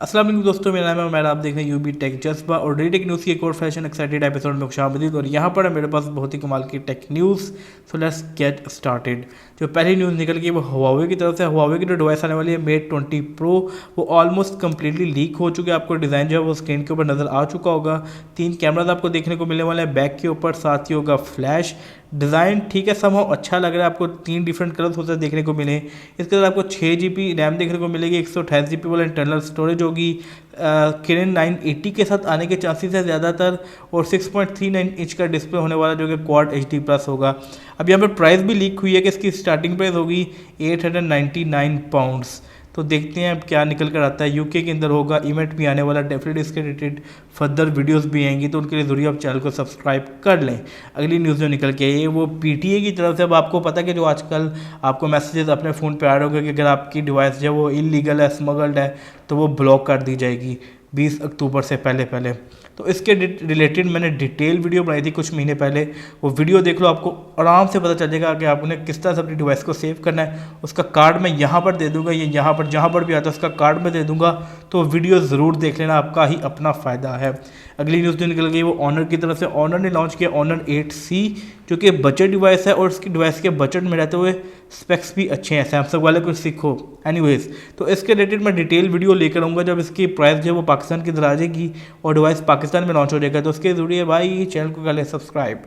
अस्सलाम वालेकुम दोस्तों, मेरा नाम है उमैर। आप देख रहे हैं यूबी टेक जज्बा और डेली टेक न्यूज़ की एक और फैशन एक्साइटेड एपिसोड में खुशामदीद। और यहाँ पर है मेरे पास बहुत ही कमाल की tech news. So let's get started. जो पहली न्यूज़ निकल गई वो हुआवे की तरफ से। हुआवे की जो डिवाइस आने वाली है मेट 20 प्रो, वो ऑलमोस्ट कम्प्लीटली लीक हो चुके हैं। आपको डिज़ाइन जो है वो स्क्रीन के ऊपर नज़र आ चुका होगा। 3 कैमराज आपको देखने को मिलने वाले हैं बैक के ऊपर, साथ ही होगा फ्लैश। डिज़ाइन ठीक है, समहाउ अच्छा लग रहा है। आपको 3 डिफरेंट कलर्स होते देखने को मिले। इसके साथ आपको 6 GB रैम देखने को मिलेगी, 128 GB वाला इंटरनल स्टोरेज होगी। किरण 980 के साथ आने के चांसेस है ज़्यादातर, और 6.39 इंच का डिस्प्ले होने वाला जो कि क्वाड HD प्लस होगा। अब यहाँ पर प्राइस भी लीक हुई है कि इसकी स्टार्टिंग प्राइस होगी 899 पाउंड्स। तो देखते हैं अब क्या निकल कर आता है। यूके के अंदर होगा, इवेंट भी आने वाला, डेफिनेटली इसके रिलेटेड फर्दर वीडियोस भी आएंगी, तो उनके लिए ज़रूरी आप चैनल को सब्सक्राइब कर लें। अगली न्यूज़ जो निकल के आई है वो PTA की तरफ से। अब आपको पता है कि जो आजकल आपको मैसेजेस अपने फ़ोन पे आ रहे होंगे कि अगर आपकी डिवाइस जो है वो इलीगल है, स्मगल्ड है, तो वो ब्लॉक कर दी जाएगी 20 अक्टूबर से पहले। तो इसके रिलेटेड मैंने डिटेल वीडियो बनाई थी कुछ महीने पहले। वो वीडियो देख लो, आपको आराम से पता चल जाएगा कि आपने किस तरह से अपनी डिवाइस को सेव करना है। उसका कार्ड मैं यहाँ पर दे दूंगा, ये यहाँ पर जहाँ पर भी आता है उसका कार्ड मैं दे दूंगा, तो वीडियो ज़रूर देख लेना, आपका ही अपना फ़ायदा है। अगली न्यूज़ जो निकल गई वो ऑनर की तरफ से। ऑनर ने लॉन्च किया ऑनर 8C, जो कि बजट डिवाइस है और उसकी डिवाइस के बजट में रहते हुए स्पेक्स भी अच्छे हैं। सैमसंग वाले कुछ सीखो। एनीवेज, तो इसके रिलेटेड मैं डिटेल वीडियो लेकर आऊँगा जब इसकी प्राइस जो है वो पाकिस्तान की अंदर आ जाएगी और डिवाइस पाकिस्तान में लॉन्च हो जाएगा। तो उसके ज़रिए भाई चैनल को कर ले सब्सक्राइब।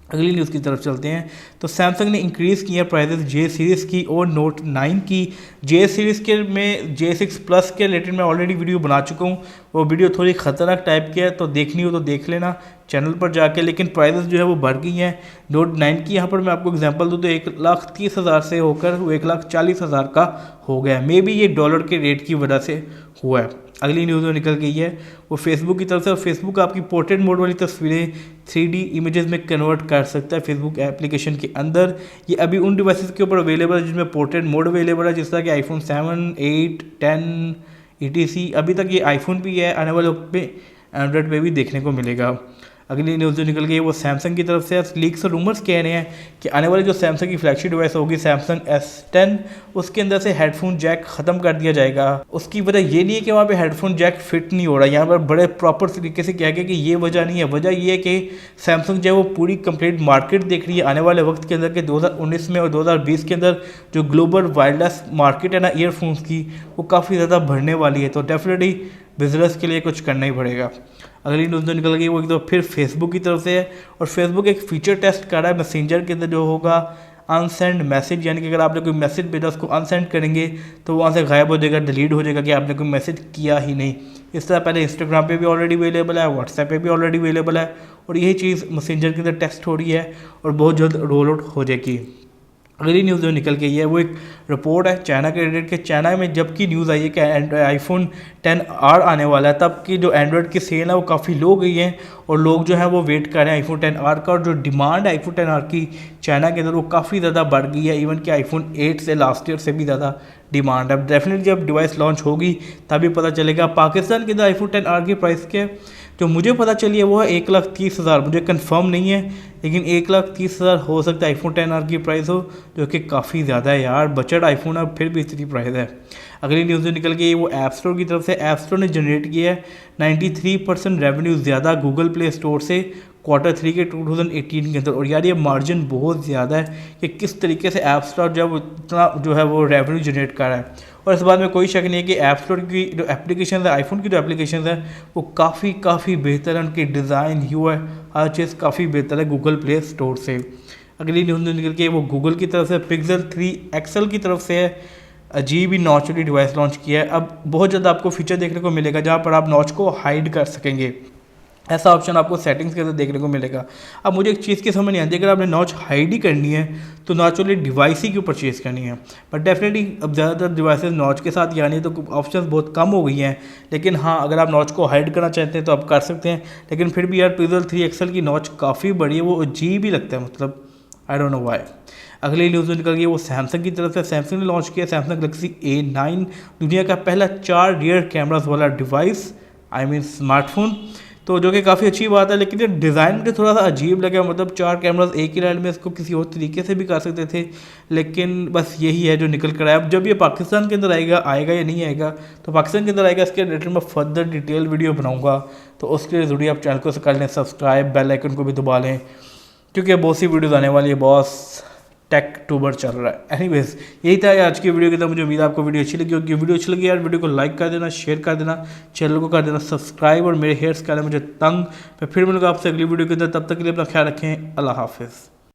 अगली न्यूज़ की तरफ चलते हैं। तो सैमसंग ने इंक्रीज़ किया प्राइसेस J सीरीज़ की और नोट 9 की। J सीरीज़ के में J6 प्लस के रिलेटेड मैं ऑलरेडी वीडियो बना चुका हूँ। वो वीडियो थोड़ी ख़तरनाक टाइप की है, तो देखनी हो तो देख लेना चैनल पर जाके। लेकिन प्राइसेस जो है वो बढ़ गई हैं। नोट 9 की यहाँ पर मैं आपको एग्जांपल दूँ तो 1,30,000 से होकर वो 1,40,000 का हो गया। मे बी ये डॉलर के रेट की वजह से हुआ है। अगली न्यूज़ जो निकल गई है वो फेसबुक की तरफ से। फेसबुक आपकी पोर्ट्रेट मोड वाली तस्वीरें 3D इमेजेस में कन्वर्ट कर सकता है फेसबुक एप्लीकेशन के अंदर। ये अभी उन डिवाइसेस के ऊपर अवेलेबल है जिसमें पोर्ट्रेट मोड अवेलेबल है, जिस तरह कि iPhone 7, 8, 10 ETC। अभी तक ये iPhone भी है, आने वाले वक्त पे एंड्रॉयड पे भी देखने को मिलेगा। अगली न्यूज़ जो निकल गई वो सैमसंग की तरफ से। लीक्स और रूमर्स कह रहे हैं कि आने वाली जो सैमसंग की फ्लैगशिप डिवाइस होगी सैमसंग S10, उसके अंदर से हेडफोन जैक ख़त्म कर दिया जाएगा। उसकी वजह ये नहीं है कि वहाँ पे हेडफोन जैक फिट नहीं हो रहा। यहाँ पर बड़े प्रॉपर तरीके से किया गया कि ये वजह नहीं है। वजह ये है कि सैमसंग जो है वो पूरी कंप्लीट मार्केट देख रही है आने वाले वक्त के अंदर के 2019 में और 2020 के अंदर जो ग्लोबल वायरलेस मार्केट है ना ईयरफोन्स की, वो काफ़ी ज़्यादा बढ़ने वाली है। तो डेफिनेटली बिजनेस के लिए कुछ करना ही पड़ेगा। अगली न्यूज़ जो निकल गई वो एक तो फिर फेसबुक की तरफ से है और फेसबुक एक फीचर टेस्ट कर रहा है मैसेंजर के अंदर जो होगा अनसेंड मैसेज, यानी कि अगर आपने कोई मैसेज भेजा उसको अनसेंड करेंगे तो वहाँ से गायब हो जाएगा, डिलीट हो जाएगा कि आपने कोई मैसेज किया ही नहीं। इस तरह पहले इंस्टाग्राम पे भी ऑलरेडी अवेलेबल है, व्हाट्सएप पे भी ऑलरेडी अवेलेबल है, और यही चीज़ मैसेंजर के अंदर टेस्ट हो रही है और बहुत जल्द रोल आउट हो जाएगी। अगली न्यूज़ जो निकल के आई है वो एक रिपोर्ट है चाइना के रिलेटेड के। चाइना में जबकि न्यूज़ आई है कि iPhone 10R आने वाला है, तब की जो एंड्रॉयड की सेल है वो काफ़ी लो गई है और लोग जो है वो वेट कर रहे हैं iPhone 10R का। और जो डिमांड है iPhone 10R की चाइना के अंदर वो काफ़ी ज़्यादा बढ़ गई है। इवन कि iPhone 8 से लास्ट ईयर से भी ज़्यादा डिमांड है। डेफिनेटली जब डिवाइस लॉन्च होगी तभी पता चलेगा। पाकिस्तान के अंदर iPhone 10R की प्राइस के जो मुझे पता चली है वो है 1,30,000। मुझे कंफर्म नहीं है लेकिन 1,30,000 हो सकता है iPhone 10R की प्राइस हो, जो कि काफ़ी ज़्यादा है यार। बजट आईफोन है फिर भी इतनी प्राइस है। अगली न्यूज़ जो निकल गई वो ऐप स्टोर की तरफ से। ऐप स्टोर ने जनरेट किया है 93% रेवेन्यू ज़्यादा गूगल प्ले स्टोर से Q3 के 2018 के अंदर। और यार ये मार्जिन बहुत ज़्यादा है कि किस तरीके से ऐप स्टोर जो है वो इतना जो है वो रेवेन्यू जनरेट कर रहा है। और इस बात में कोई शक नहीं है कि ऐप स्टोर की जो एप्लीकेशन है, आईफोन की जो एप्लीकेशन है वो काफ़ी बेहतर है। उनकी डिज़ाइन UI हर चीज़ काफ़ी बेहतर है गूगल प्ले स्टोर से। अगली न्यूज़ निकल के वो गूगल की तरफ से Pixel 3 XL की तरफ से है। अजीब ही नॉच वाली डिवाइस लॉन्च किया है। अब बहुत ज़्यादा आपको फीचर देखने को मिलेगा जहाँ पर आप नॉच को हाइड कर सकेंगे। ऐसा ऑप्शन आपको सेटिंग्स के अंदर देखने को मिलेगा। अब मुझे एक चीज़ की समझ नहीं आती, अगर आपने नॉच हाइड ही करनी है तो नॉच वाली डिवाइस ही क्यों परचेज़ करनी है। बट डेफिनेटली अब ज़्यादातर डिवाइसेस नॉच के साथ यानी तो ऑप्शंस बहुत कम हो गई हैं। लेकिन हाँ, अगर आप नॉच को हाइड करना चाहते हैं तो आप कर सकते हैं। लेकिन फिर भी यार Pixel 3 XL की नॉच काफ़ी बड़ी है, वो अजीब ही लगता है, मतलब आई डोंट नो वाई। अगली न्यूज़ निकल गई वो सैमसंग की तरफ से। सैमसंग ने लॉन्च किया सैमसंग गैलेक्सी A9, दुनिया का पहला 4 रियर कैमरास वाला डिवाइस, आई मीन स्मार्टफोन, तो जो कि काफ़ी अच्छी बात है। लेकिन ये डिज़ाइन मुझे थोड़ा सा अजीब लगा, मतलब 4 कैमरास एक ही लाइन में, इसको किसी और तरीके से भी कर सकते थे, लेकिन बस यही है जो निकल कर आया। अब जब ये पाकिस्तान के अंदर आएगा या नहीं आएगा, तो पाकिस्तान के अंदर आएगा, इसके रिलेटेड मैं फर्दर डिटेल वीडियो बनाऊंगा। तो उसके लिए ज़रूरी आप चैनल को कर लें सब्सक्राइब, बेल आइकन को भी दबा लें, क्योंकि बहुत सी वीडियोज़ आने वाली है, बॉस टेक टूबर चल रहा है। एनीवेज, यही था आज की वीडियो के अंदर। मुझे उम्मीद है आपको वीडियो अच्छी लगी होगी। वीडियो अच्छी लगी यार, वीडियो को लाइक कर देना, शेयर कर देना, चैनल को कर देना सब्सक्राइब, और मेरे हेयर्स कर देना मुझे तंग। मैं फिर मिलूंगा आपसे अगली वीडियो के अंदर, तब तक के लिए अपना ख्याल रखें। अल्लाह हाफिज़।